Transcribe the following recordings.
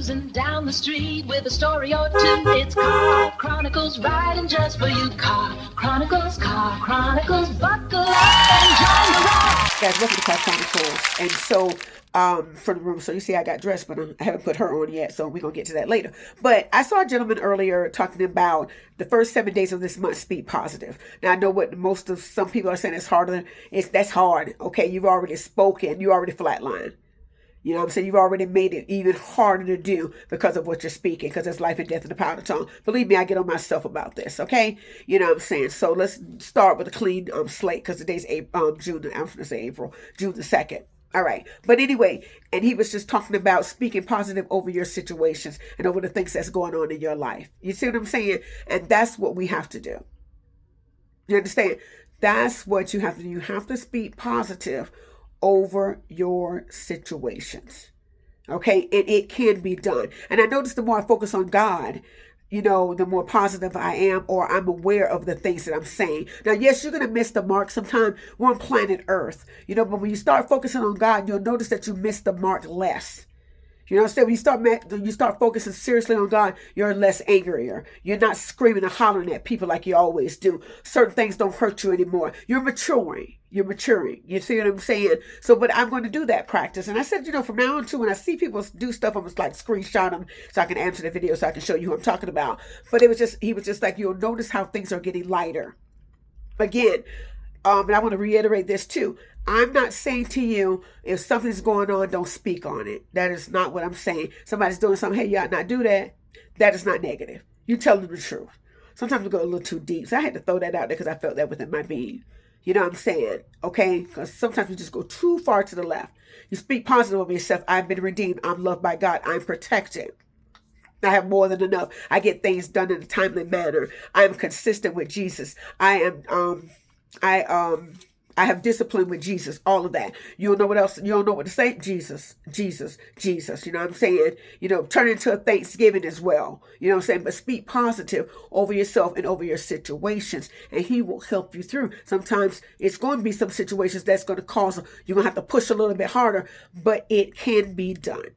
cruising down the street with a story or two. It's Car Chronicles, riding just for you. Car Chronicles, buckle up and join the ride. Guys, welcome to Car Chronicles. And so, for the room, so you see I got dressed, but I haven't put her on yet, so we're going to get to that later. But I saw a gentleman earlier talking about the first 7 days of this month, speak positive. Now, I know what some people are saying is harder. That's hard. Okay, you've already spoken. You already flatlined. You know what I'm saying? You've already made it even harder to do because of what you're speaking, because there's life and death in the power of the tongue. Believe me, I get on myself about this, okay? You know what I'm saying? So let's start with a clean slate, because today's June the 2nd. All right. But anyway, and he was just talking about speaking positive over your situations and over the things that's going on in your life. You see what I'm saying? And that's what we have to do. You understand? That's what you have to do. You have to speak positive over your situations. Okay? And it can be done. And I notice the more I focus on God, you know, the more positive I am, or I'm aware of the things that I'm saying. Now, yes, you're going to miss the mark sometime. We're on planet Earth, you know, but when you start focusing on God, you'll notice that you miss the mark less. You know what I'm saying? When you start focusing seriously on God, you're less angrier. You're not screaming and hollering at people like you always do. Certain things don't hurt you anymore. You're maturing. You see what I'm saying? So, but I'm going to do that practice. And I said, you know, from now on too, when I see people do stuff, I'm just like screenshot them so I can answer the video, so I can show you who I'm talking about. But he was just like, you'll notice how things are getting lighter. Again, and I want to reiterate this too. I'm not saying to you, if something's going on, don't speak on it. That is not what I'm saying. Somebody's doing something, hey, you ought not do that. That is not negative. You tell them the truth. Sometimes we go a little too deep. So I had to throw that out there because I felt that within my being. You know what I'm saying? Okay? Because sometimes we just go too far to the left. You speak positive of yourself. I've been redeemed. I'm loved by God. I'm protected. I have more than enough. I get things done in a timely manner. I am consistent with Jesus. I have discipline with Jesus, all of that. You don't know what else, you don't know what to say? Jesus. You know what I'm saying? You know, turn it into a thanksgiving as well. You know what I'm saying? But speak positive over yourself and over your situations, and he will help you through. Sometimes it's going to be some situations that's going to cause, you're going to have to push a little bit harder, but it can be done.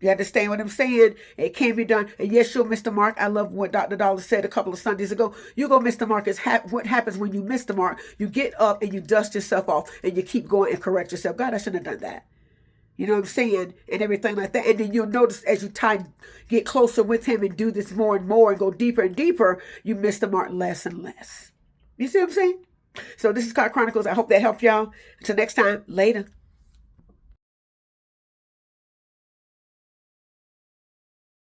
You understand what I'm saying? It can be done. And yes, you'll miss the mark. I love what Dr. Dollar said a couple of Sundays ago. You're going to miss the mark. What happens when you miss the mark? You get up and you dust yourself off and you keep going and correct yourself. God, I shouldn't have done that. You know what I'm saying? And everything like that. And then you'll notice as you get closer with him and do this more and more and go deeper and deeper, you miss the mark less and less. You see what I'm saying? So this is Car Chronicles. I hope that helped y'all. Until next time, later.